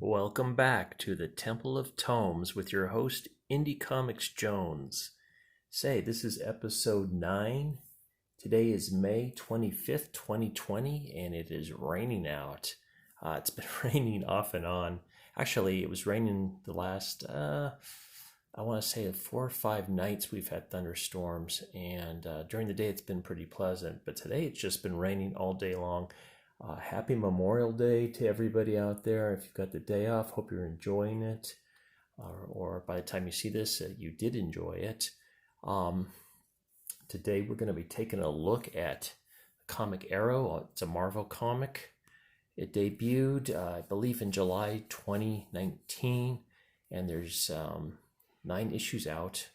Welcome back to the Temple of Tomes with your host, Indie Comics Jones. Say, this is episode 9. Today is May 25th, 2020, and it is raining out. It's been raining off and on. Actually, it was raining the last, I want to say 4 or 5 nights we've had thunderstorms, and during the day it's been pretty pleasant, but today it's just been raining all day long. Happy Memorial Day to everybody out there. If you've got the day off, hope you're enjoying it. Or by the time you see this, you did enjoy it. Today we're going to be taking a look at the comic Aero. It's a Marvel comic. It debuted, I believe, in July 2019. And there's 9 issues out.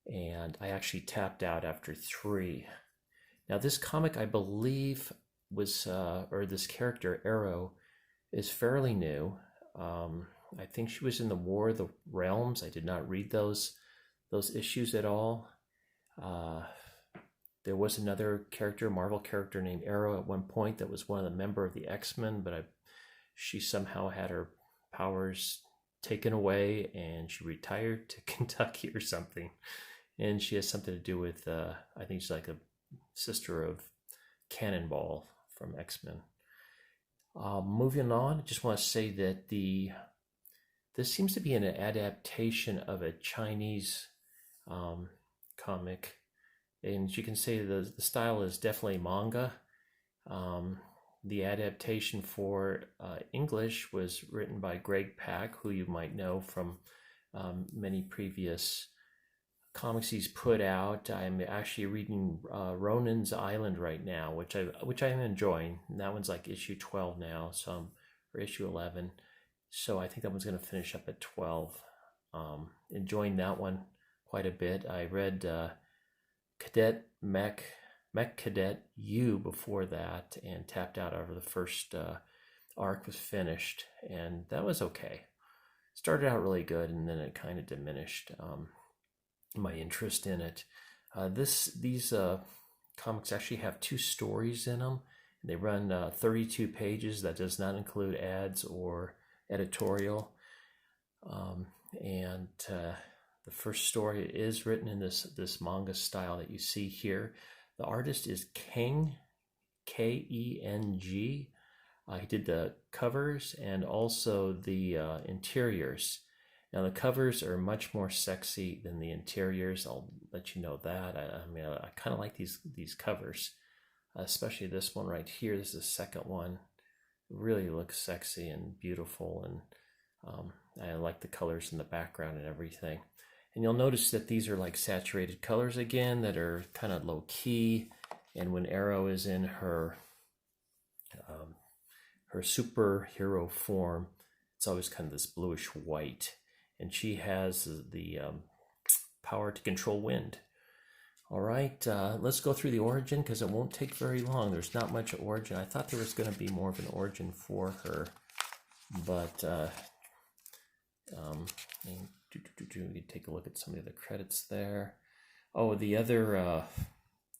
And I actually tapped out after 3. Now this comic, I believe, was or this character Aero is fairly new. I think she was in the War of the Realms. I did not read those issues at all. There was another character, Marvel character named Aero at one point that was one of the member of the X-Men, but she somehow had her powers taken away and she retired to Kentucky or something. And she has something to do with I think she's like a sister of Cannonball from X-Men. Moving on, I just want to say that this seems to be an adaptation of a Chinese comic, and you can say the style is definitely manga. The adaptation for English was written by Greg Pak, who you might know from many previous comics he's put out. I'm actually reading Ronin's Island right now, which I'm enjoying. And that one's like issue 12 now, or issue 11. So I think that one's going to finish up at 12. Enjoying that one quite a bit. I read Cadet Mech Cadet U before that and tapped out after the first arc was finished, and that was okay. Started out really good, and then it kind of diminished my interest in it. These comics actually have 2 stories in them. They run 32 pages. That does not include ads or editorial. And the first story is written in this manga style that you see here. The artist is Keng, Keng. He did the covers and also the interiors. Now the covers are much more sexy than the interiors. I'll let you know that. I kind of like these covers, especially this one right here. This is the second one. It really looks sexy and beautiful, and I like the colors in the background and everything. And you'll notice that these are like saturated colors again that are kind of low key. And when Aero is in her superhero form, it's always kind of this bluish white. And she has the power to control wind. All right, let's go through the origin because it won't take very long. There's not much origin. I thought there was going to be more of an origin for her, but we can take a look at some of the credits there. Oh, the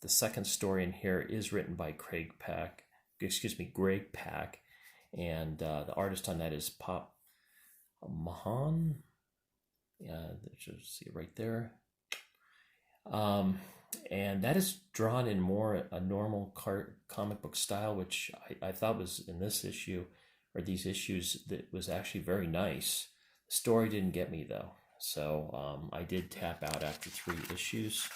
second story in here is written by Greg Pak, and the artist on that is Pop Mhan. Yeah, you see it right there. And that is drawn in more a normal comic book style, which I thought was in this issue, or these issues, that was actually very nice. The story didn't get me though, so I did tap out after 3 issues.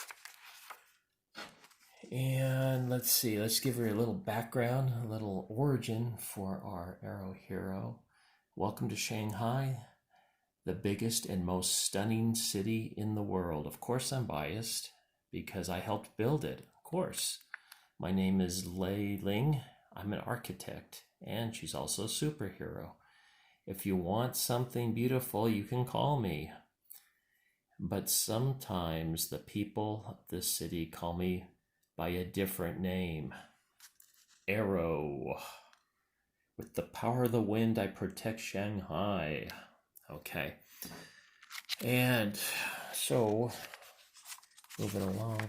And let's see, let's give her a little background, a little origin for our Aero hero. Welcome to Shanghai, the biggest and most stunning city in the world. Of course I'm biased because I helped build it, of course. My name is Lei Ling. I'm an architect, and she's also a superhero. If you want something beautiful, you can call me. But sometimes the people of this city call me by a different name. Aero. With the power of the wind, I protect Shanghai. Okay. And so, moving along.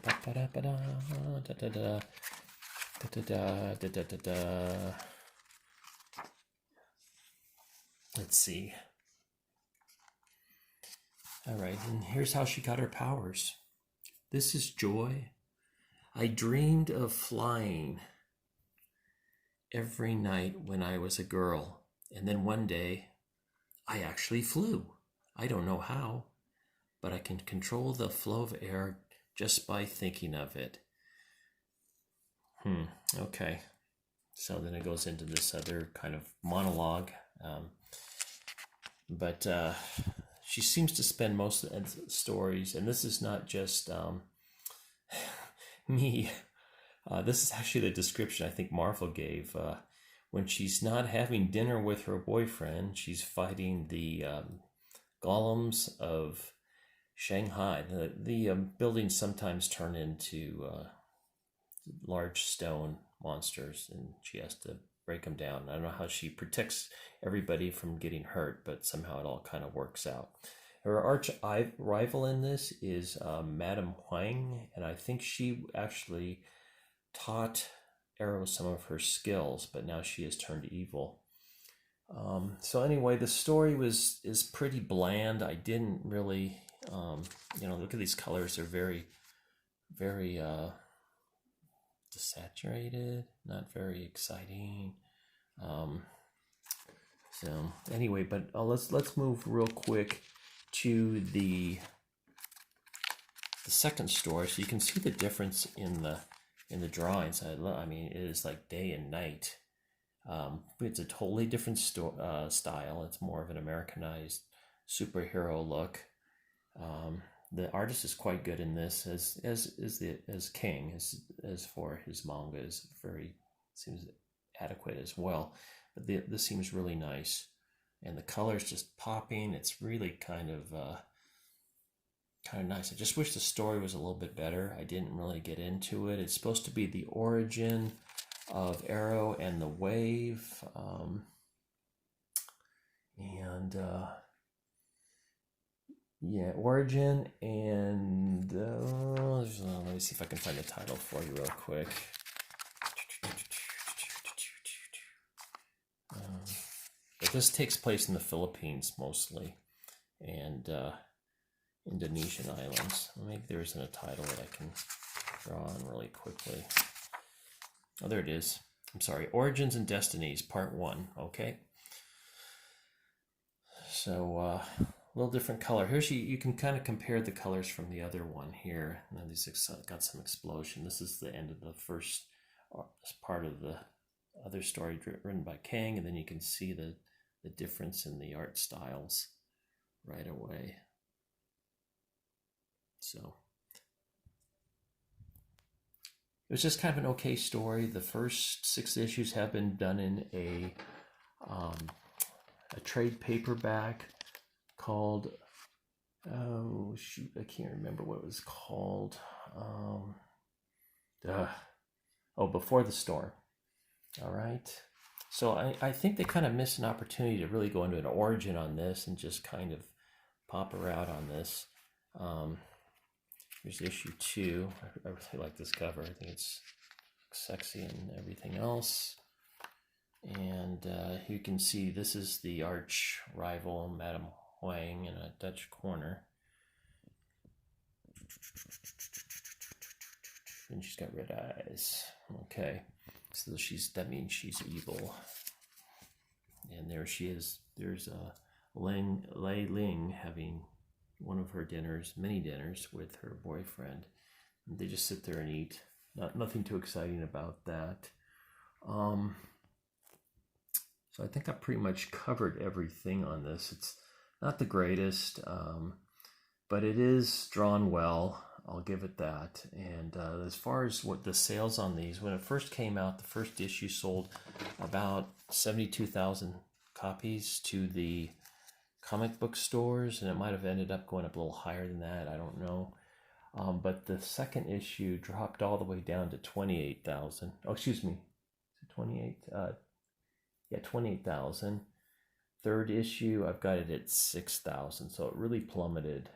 Let's see. All right, and here's how she got her powers. This is joy. I dreamed of flying every night when I was a girl, and then one day I actually flew. I don't know how, but I can control the flow of air just by thinking of it. Okay. So then it goes into this other kind of monologue. But she seems to spend most of the stories, and this is not just me. This is actually the description I think Marvel gave. When she's not having dinner with her boyfriend, she's fighting the golems of Shanghai. The buildings sometimes turn into large stone monsters, and she has to break them down. I don't know how she protects everybody from getting hurt, but somehow it all kind of works out. Her arch rival in this is Madame Huang, and I think she actually taught Aero some of her skills, but now she has turned evil. So anyway, the story is pretty bland. I didn't really, look at these colors. They're very, very desaturated, not very exciting. So anyway, but let's move real quick to the second story, so you can see the difference in the drawings. I mean, it is like day and night. It's a totally different style. It's more of an Americanized superhero look. The artist is quite good in this, as Keng, as for his manga is seems adequate as well. But this seems really nice, and the colors just popping. It's really kind of nice. I just wish the story was a little bit better. I didn't really get into it. It's supposed to be the origin of Aero and the wave, origin, and let me see if I can find the title for you real quick. But this takes place in the Philippines mostly, and Indonesian islands. Maybe there isn't a title that I can draw on really quickly. Oh, there it is. I'm sorry. Origins and Destinies, Part 1. Okay. So, a little different color. Here you can kind of compare the colors from the other one here. Now these got some explosion. This is the end of the first part of the other story written by Keng, and then you can see the difference in the art styles right away. So it was just kind of an okay story. The first 6 issues have been done in a trade paperback called, oh shoot, I can't remember what it was called. Before the Storm. All right. So I think they kind of missed an opportunity to really go into an origin on this and just kind of pop her out on this. Here's issue 2. I really like this cover. I think it's sexy and everything else. And you can see this is the arch rival, Madame Huang, in a Dutch corner. And she's got red eyes. Okay. So that means she's evil. And there she is. There's Lei Ling having one of her many dinners with her boyfriend. And they just sit there and eat. Nothing too exciting about that. So I think I pretty much covered everything on this. It's not the greatest, but it is drawn well. I'll give it that. And as far as what the sales on these, when it first came out, the first issue sold about 72,000 copies to the comic book stores, and it might have ended up going up a little higher than that. I don't know. But the second issue dropped all the way down to 28,000. Oh, excuse me. 28? 28,000. Third issue, I've got it at 6,000. So it really plummeted.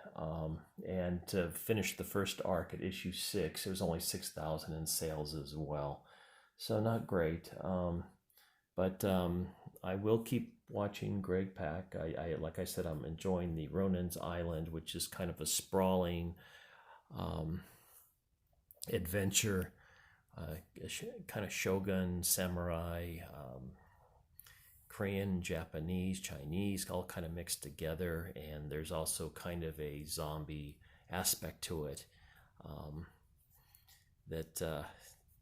And to finish the first arc at issue 6, it was only 6,000 in sales as well. So not great. But I will keep watching Greg Pak. Like I said, I'm enjoying the Ronin's Island, which is kind of a sprawling adventure, kind of shogun, samurai, Korean, Japanese, Chinese, all kind of mixed together. And there's also kind of a zombie aspect to it, that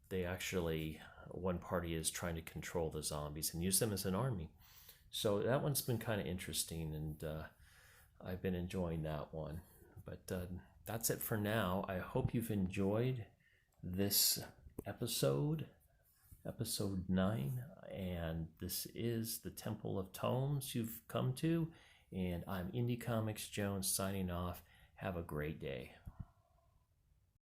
they actually, one party is trying to control the zombies and use them as an army. So that one's been kind of interesting, and I've been enjoying that one. But that's it for now. I hope you've enjoyed this episode 9, and this is the Temple of Tomes you've come to, and I'm Indie Comics Jones signing off. Have a great day.